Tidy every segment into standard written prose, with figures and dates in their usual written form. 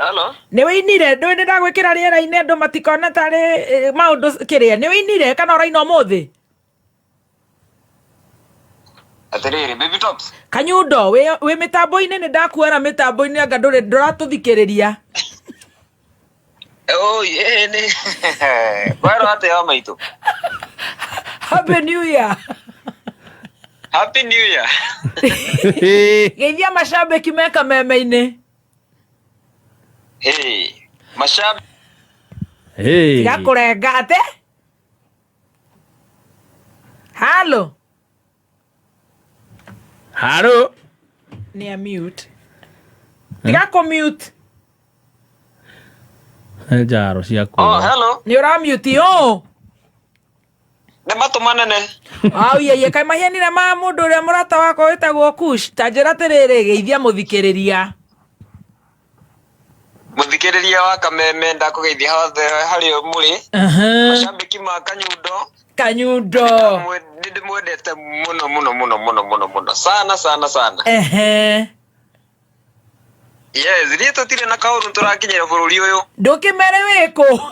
Hello. Nĩ wĩinire ndũ nĩ ndagwĩkĩra rĩera-inĩ andũ matikona tarĩ maũndũ kĩrĩa nĩ wĩinire kana ũraina ũmũthĩ Atiriri baby tops. Kanyundo wĩ mĩtambo-inĩ nĩ ndakuona mĩtambo-inĩ anga ndũratũthikĩrĩria Oh yeah ni. Kwaro ate ya maitu. Happy New Year. Happy New Year. Geithia mashabiki meka meme-inĩ. Hey, mashabiki. Hey. Gakurenga ate? Halo. Halo. Ni a mute. Tigako mute. Jaro ciaku. Oh, hello. Ni ura mute yo. Ne matumanene. Au ye kai mahianire ma mundu uria murata wako witagwo Kush. Tanjira tiriri geithia muthikiriria. Muthikiriria wa kameme ndakugeithia hothe hari muri. Mashabiki ma Kanyundo. Kanyundo. Ndimwendete muno. Sana. Yes, rito tire na kauru turakinyira bururi uyu. Ndukimere wiko.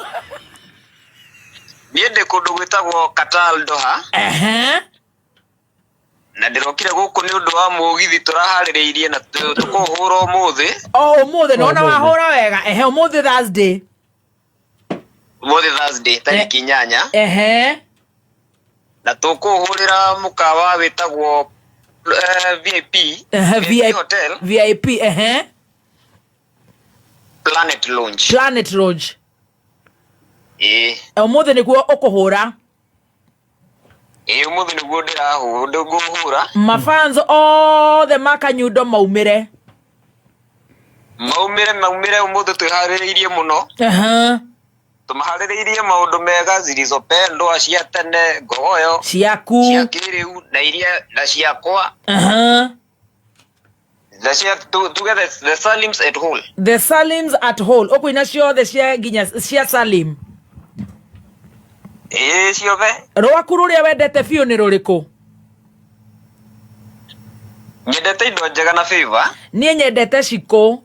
Niende kundu gwitagwo Qatar Doha. Na ndirokire guku ni undu wa mugithi turahaririirie na tukuhura umuthi. Oh, umuthi nona wahura wega. Umuthi Thursday. Umuthi Thursday tariki 8. Na tukuhurira mukawa witagwo VIP. VIP hotel. VIP Planet Lounge. Umuthi niguo ukuhura. Umuthi niguo ndiraguhura. Mafans othe makanyundo maumire umuthi twihaririirie muno. Tumahaririirie maundu mega zilizopendwa cia tene ngoyo ciaku cia kiriu na iria na ciakwa. Together the Salims at whole. The Salims at whole. Okuina ciothe cia nginya cia Salim. Ciothe. Rwaku ruria wendete biũ nĩ rũrĩkũ? Nyendete indo njega na favor. Niĩ nyendete cikũ.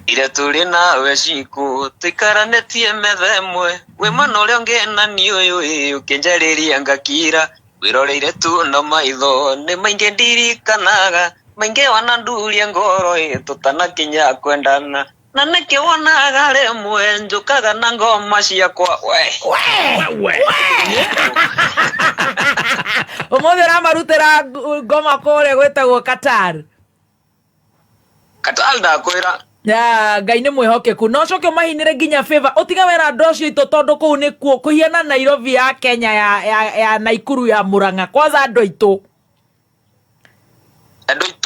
Ire turi nawe ciku tuikaranetie metha ĩmwe we mwana ũrĩa ũngĩenani ũyũ ũkĩnjarĩria ngakira wiroreire tu na maitho nĩ maingĩ ndirikanaga maingĩ wananduria ngoro tutanakinya kwendana na nĩkĩ wonaga rĩmwe njũkaga na ngoma ciakwa we Ũmũthĩ ũramarutĩra ngoma kũrĩa gwĩtagwo Qatar ndakwĩra. Ngai nĩ mwĩhokeku no coke ũmahinĩre nginya favor ũtiga wera andũ acio itũ tondũ kũu nĩ kuo kũhiana Nairobi ya Kenya ya Naikuru ya Murang'a kwanza andũ aitũ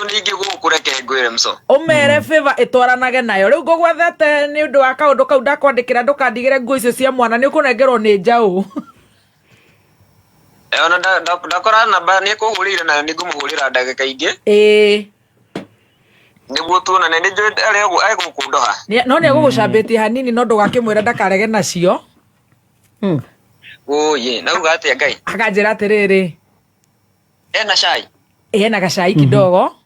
ningĩ gũkũ reke ngwĩre mso ũmere favor ĩtwaranage nayo rĩu ngũgwathete nĩ ũndũ wa kaũndũ kau ndakwandĩkĩra ndũkandigĩre nguo icio cia mwana nĩ ũkũnengerwo nĩ njaũ. Ona ndakora namba nĩ kũhũrĩire na nĩ ngũmũhũrĩra ndagĩka ingĩ. Niguo tuonane nĩ njũĩ arĩa egũkundoha. No nĩ egũgũcambĩtie hanini no ndũgakĩmwĩra ndakarege nacio. Oye, nauga atĩa Ngai? Akanjĩra atĩrĩrĩ. Ena cai? Ena gacai kidogo.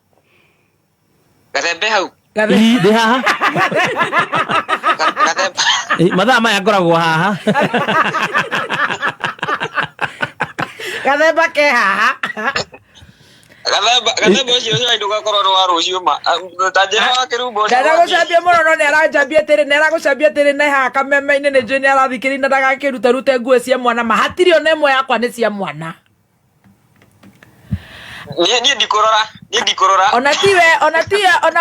Gathembe hau? Ndĩ haha. Mathaa maya ngoragwo haha. Gathemba ke haha. Gathemba ũcio ũcio ndũgakorwo nĩ wa rũciũ ma. Tanjĩra wa kĩrumbo. Ndaragũcambia mũno no nĩaragũcambia tĩrĩ na haha kameme-inĩ nĩ njũĩ nĩarathikĩrĩria na ndagakĩrute nguo cia mwana mahatirĩ ona ĩmwe yakwa nĩ cia mwana. Niĩ ndikorora. Ona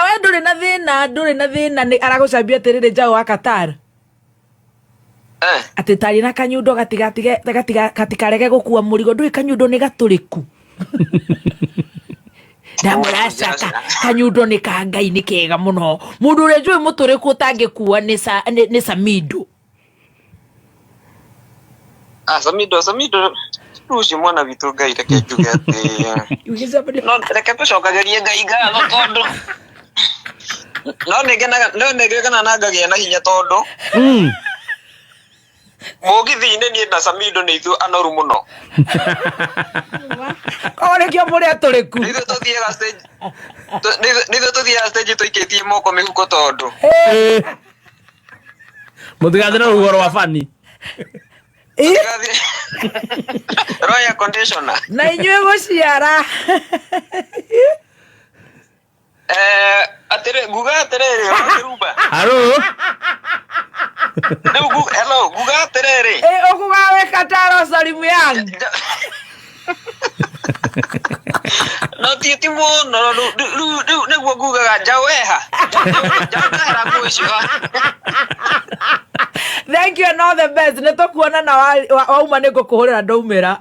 we ndũrĩ na thĩna nĩ aragũcambia atĩrĩrĩ njaũ wa Qatar. Atĩ tarĩ na Kanyundo gatikarege gũkua mũrigo ndũĩ Kanyundo nĩ gatũrĩku. Ndamũracaka Kanyundo nĩ ka Ngai nĩ kega mũno mũndũ ũrĩa njũĩ mũtũrĩku ũtangĩkua nĩ Samido. Samido Ruci mwana witũ Ngai reke njuge atĩ no reke tũcokagĩrie Ngai ngatho tondũ no nĩngena na ngagĩa na hinya tondũ Mugithi-inĩ niĩ na Samido nĩ ithuĩ anoru mũno. Orekio mũrĩa tũrĩ ku. Nithuĩ tũthiaga stage. Nithuĩ tũthiaga stage tũikĩtie moko mĩhuko tondu. Mũtigathĩre rũhuho rwa bani. Royal conditioner. Na inyuĩ gũciara. Nguga atĩrĩrĩ, Ruba. Haro. Hello, nguga atĩrĩrĩ. Ũkũgawĩka taro Salim Young. No ti mũno, rĩu nĩguo ngugaga njaweha. Njaweha nguo icio. Thank you and all the best. Nĩtũkuona na wauma nĩngũkũhũrĩra ndaumĩra.